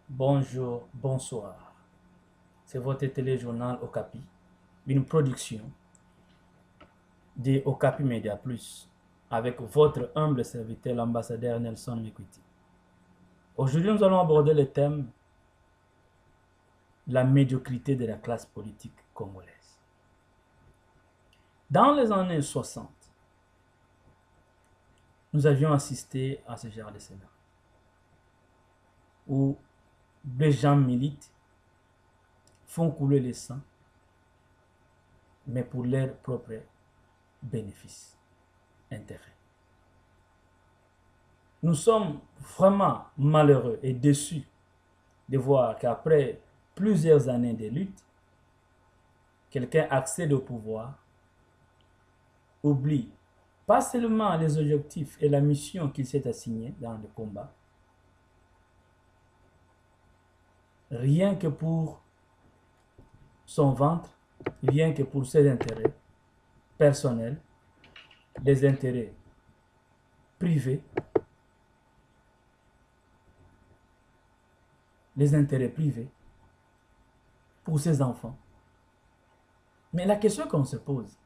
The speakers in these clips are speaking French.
Bonjour, bonsoir. C'est votre téléjournal Okapi, une production de Okapi Media Plus, avec votre humble serviteur, l'ambassadeur Nelson Mekwiti. Aujourd'hui, nous allons aborder le thème la médiocrité de la classe politique congolaise. Dans les années 60, nous avions assisté à ce genre de scénario où des gens militent, font couler le sang, mais pour leur propre bénéfice, intérêt. Nous sommes vraiment malheureux et déçus de voir qu'après plusieurs années de lutte, quelqu'un accède au pouvoir, oublie pas seulement les objectifs et la mission qu'il s'est assigné dans le combat, rien que pour son ventre, rien que pour ses intérêts personnels, les intérêts privés, pour ses enfants. Mais la question qu'on se pose,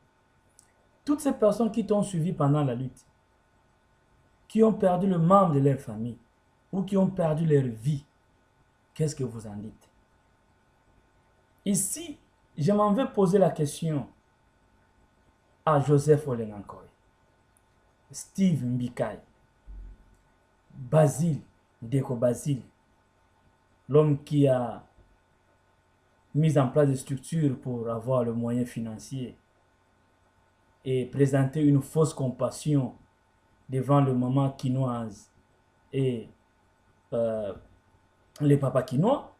toutes ces personnes qui t'ont suivi pendant la lutte, qui ont perdu le membre de leur famille ou qui ont perdu leur vie, qu'est-ce que vous en dites? Ici, je m'en vais poser la question à Joseph Olengankoy, Steve Mbikai, Basile, Deko Basile, l'homme qui a mis en place des structures pour avoir le moyen financier et présenter une fausse compassion devant le maman quinoise et les papas quinois.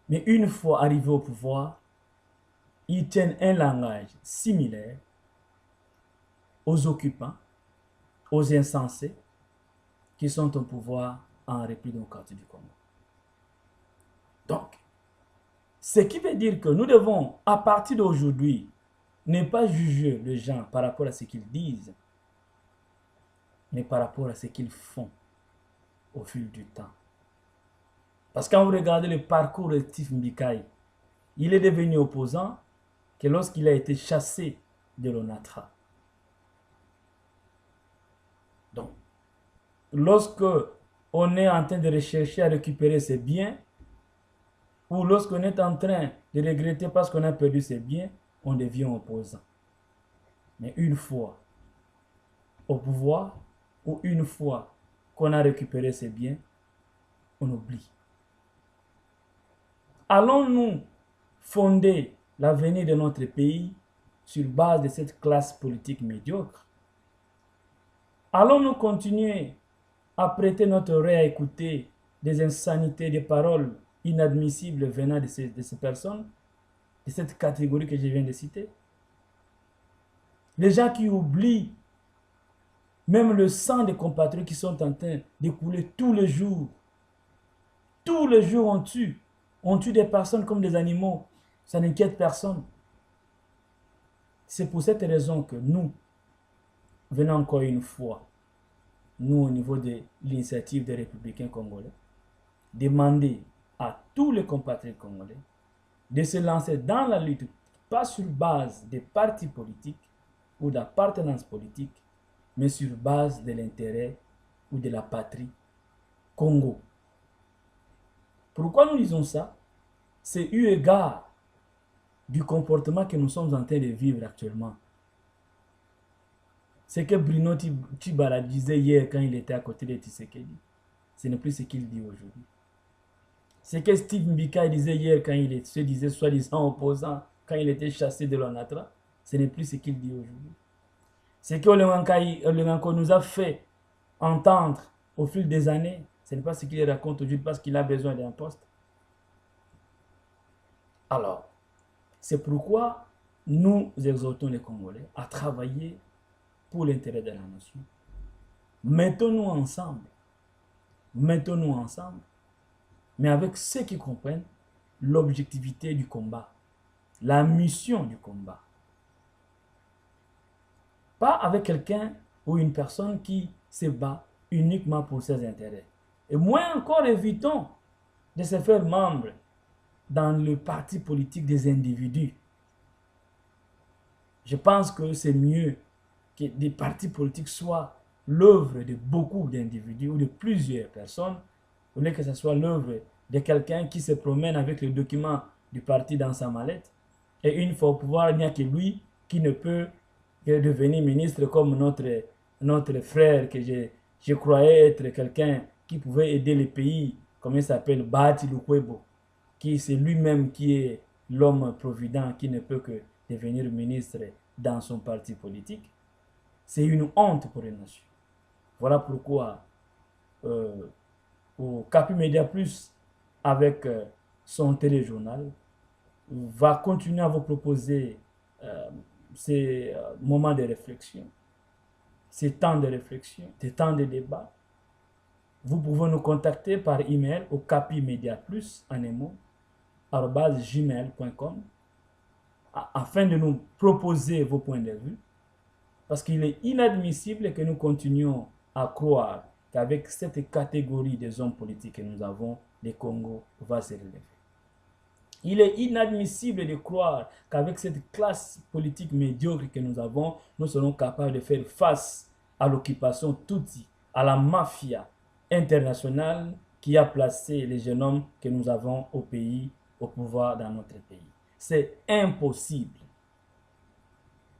Mais une fois arrivé au pouvoir, ils tiennent un langage similaire aux occupants, aux insensés qui sont au pouvoir en République démocratique du Congo. Donc, ce qui veut dire que nous devons, à partir d'aujourd'hui, ne pas juger les gens par rapport à ce qu'ils disent, mais par rapport à ce qu'ils font au fil du temps. Parce que quand vous regardez le parcours de Steve Mbikai, il est devenu opposant que lorsqu'il a été chassé de l'ONATRA. Donc, lorsque on est en train de rechercher à récupérer ses biens, ou lorsqu'on est en train de regretter parce qu'on a perdu ses biens, on devient opposant. Mais une fois au pouvoir, ou une fois qu'on a récupéré ses biens, on oublie. Allons-nous fonder l'avenir de notre pays sur base de cette classe politique médiocre? Allons-nous continuer à prêter notre oreille à écouter des insanités, des paroles inadmissibles venant de ces personnes, de cette catégorie que je viens de citer? Les gens qui oublient même le sang des compatriotes qui sont en train d'écouler tous les jours. Tous les jours on tue des personnes comme des animaux. Ça n'inquiète personne. C'est pour cette raison que nous, venons encore une fois, nous au niveau de l'initiative des républicains congolais, demander à tous les compatriotes congolais de se lancer dans la lutte, pas sur base des partis politiques ou d'appartenance politique, mais sur base de l'intérêt ou de la patrie Congo. Pourquoi nous disons ça? C'est eu égard du comportement que nous sommes en train de vivre actuellement. Ce que Bruno Tibala disait hier quand il était à côté de Tshisekedi, ce n'est plus ce qu'il dit aujourd'hui. Ce que Steve Mbika disait hier quand il se disait soi-disant opposant, quand il était chassé de l'ONATRA, ce n'est plus ce qu'il dit aujourd'hui. Ce que Olenganko nous a fait entendre au fil des années, ce n'est pas ce qu'il raconte aujourd'hui parce qu'il a besoin d'un poste. Alors, c'est pourquoi nous exhortons les Congolais à travailler pour l'intérêt de la nation. Mettons-nous ensemble, mais avec ceux qui comprennent l'objectivité du combat, la mission du combat. Pas avec quelqu'un ou une personne qui se bat uniquement pour ses intérêts. Et moins encore, évitons de se faire membre dans le parti politique des individus. Je pense que c'est mieux que des partis politiques soient l'œuvre de beaucoup d'individus ou de plusieurs personnes, au lieu que ce soit l'œuvre de quelqu'un qui se promène avec le document du parti dans sa mallette. Et une fois au pouvoir, il n'y a que lui qui ne peut que devenir ministre comme notre frère que je croyais être quelqu'un qui pouvait aider le pays, comme il s'appelle, Bahati Lukwebo, qui c'est lui-même qui est l'homme provident qui ne peut que devenir ministre dans son parti politique. C'est une honte pour une nation. Voilà pourquoi au Capi Media Plus, avec son téléjournal, va continuer à vous proposer ces moments de réflexion, ces temps de réflexion, ces temps de débat. Vous pouvez nous contacter par email au capimediaplus en un mot, @gmail.com, afin de nous proposer vos points de vue, parce qu'il est inadmissible que nous continuions à croire qu'avec cette catégorie des hommes politiques que nous avons, le Congo va se relever. Il est inadmissible de croire qu'avec cette classe politique médiocre que nous avons, nous serons capables de faire face à l'occupation Tutsi, à la mafia internationale qui a placé les jeunes hommes que nous avons au pays, au pouvoir dans notre pays. C'est impossible.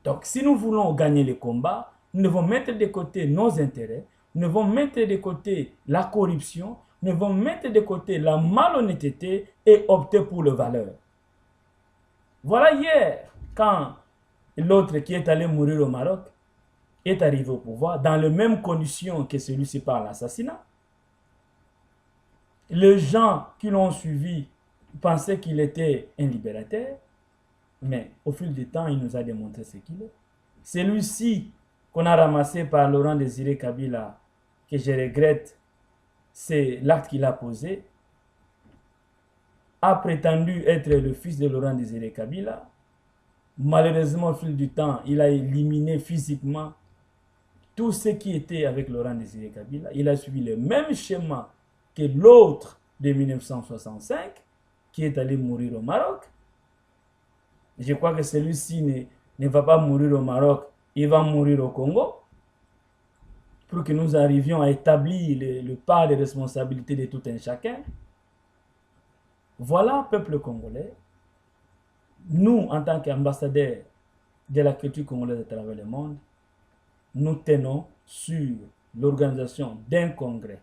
Donc, si nous voulons gagner le combat, nous devons mettre de côté nos intérêts, nous devons mettre de côté la corruption, nous devons mettre de côté la malhonnêteté et opter pour les valeurs. Voilà hier, quand l'autre qui est allé mourir au Maroc est arrivé au pouvoir, dans les mêmes conditions que celui-ci par l'assassinat. Les gens qui l'ont suivi pensaient qu'il était un libérateur, mais au fil du temps, il nous a démontré ce qu'il est. Celui-ci qu'on a ramassé par Laurent Désiré Kabila, que je regrette, c'est l'acte qu'il a posé, a prétendu être le fils de Laurent Désiré Kabila. Malheureusement, au fil du temps, il a éliminé physiquement tous ceux qui étaient avec Laurent Désiré Kabila. Il a suivi le même schéma que l'autre de 1965, qui est allé mourir au Maroc. Je crois que celui-ci ne va pas mourir au Maroc, il va mourir au Congo, pour que nous arrivions à établir le part de responsabilité de tout un chacun. Voilà, peuple congolais, nous, en tant qu'ambassadeurs de la culture congolaise à travers le monde, nous tenons sur l'organisation d'un congrès,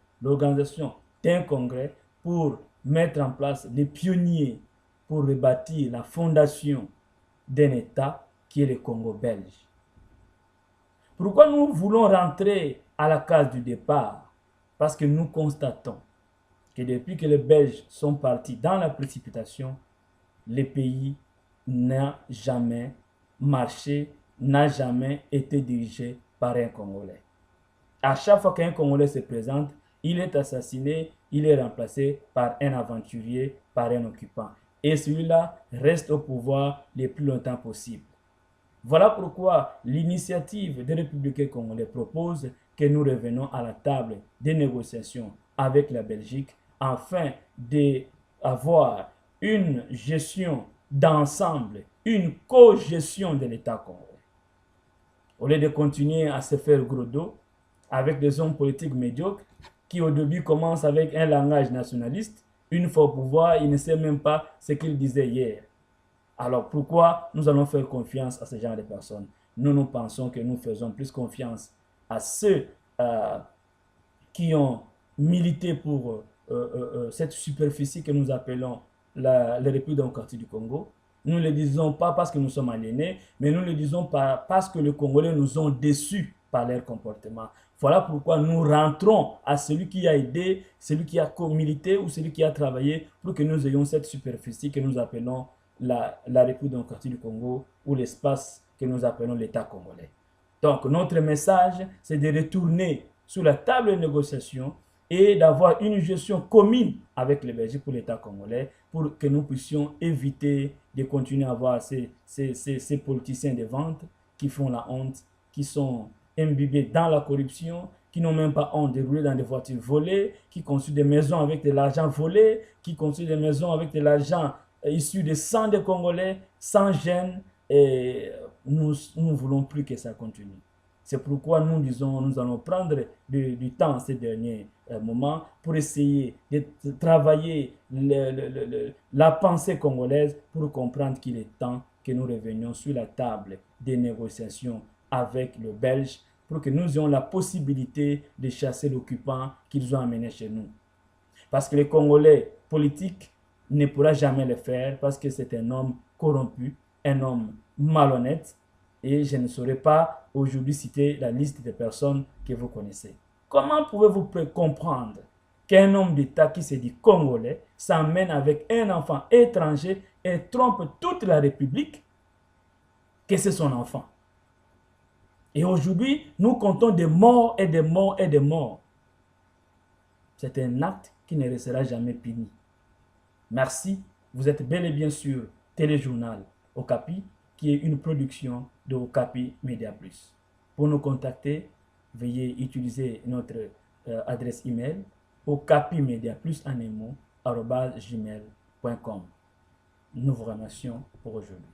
pour mettre en place des pionniers pour rebâtir la fondation d'un État qui est le Congo belge. Pourquoi nous voulons rentrer à la case du départ? Parce que nous constatons que depuis que les Belges sont partis dans la précipitation, le pays n'a jamais marché, n'a jamais été dirigé par un Congolais. À chaque fois qu'un Congolais se présente, il est assassiné, il est remplacé par un aventurier, par un occupant. Et celui-là reste au pouvoir le plus longtemps possible. Voilà pourquoi l'initiative des républicains congolais propose que nous revenions à la table des négociations avec la Belgique afin d'avoir une gestion d'ensemble, une co-gestion de l'État congolais. Au lieu de continuer à se faire gros dos avec des hommes politiques médiocres qui au début commencent avec un langage nationaliste, une fois au pouvoir, ils ne savent même pas ce qu'ils disaient hier. Alors pourquoi nous allons faire confiance à ce genre de personnes? Nous pensons que nous faisons plus confiance à ceux qui ont milité pour cette superficie que nous appelons la République démocratique du Congo. Nous ne le disons pas parce que nous sommes aliénés, mais nous le disons parce que les Congolais nous ont déçus par leur comportement. Voilà pourquoi nous rentrons à celui qui a aidé, celui qui a milité ou celui qui a travaillé pour que nous ayons cette superficie que nous appelons la République démocratique du Congo ou l'espace que nous appelons l'État congolais. Donc notre message, c'est de retourner sur la table de négociation et d'avoir une gestion commune avec les Belgiques pour l'État congolais pour que nous puissions éviter de continuer à avoir ces politiciens de vente qui font la honte, qui sont imbibés dans la corruption, qui n'ont même pas honte de rouler dans des voitures volées, qui construisent des maisons avec de l'argent volé, qui construisent des maisons avec de l'argent issu des sangs des Congolais, sans gêne. Et nous ne voulons plus que ça continue. C'est pourquoi nous disons, nous allons prendre du temps ces derniers moments pour essayer de travailler la pensée congolaise pour comprendre qu'il est temps que nous revenions sur la table des négociations avec le Belge pour que nous ayons la possibilité de chasser l'occupant qu'ils ont amené chez nous. Parce que les Congolais politiques ne pourra jamais le faire parce que c'est un homme corrompu, un homme malhonnête, et je ne saurais pas aujourd'hui citer la liste des personnes que vous connaissez. Comment pouvez-vous comprendre qu'un homme d'État qui se dit congolais s'emmène avec un enfant étranger et trompe toute la République, que c'est son enfant? Et aujourd'hui, nous comptons des morts et des morts et des morts. C'est un acte qui ne restera jamais puni. Merci, vous êtes bel et bien sur Téléjournal Okapi, qui est une production de Okapi Media Plus. Pour nous contacter, veuillez utiliser notre adresse email okapimediaplus@gmail.com. Nous vous remercions pour aujourd'hui.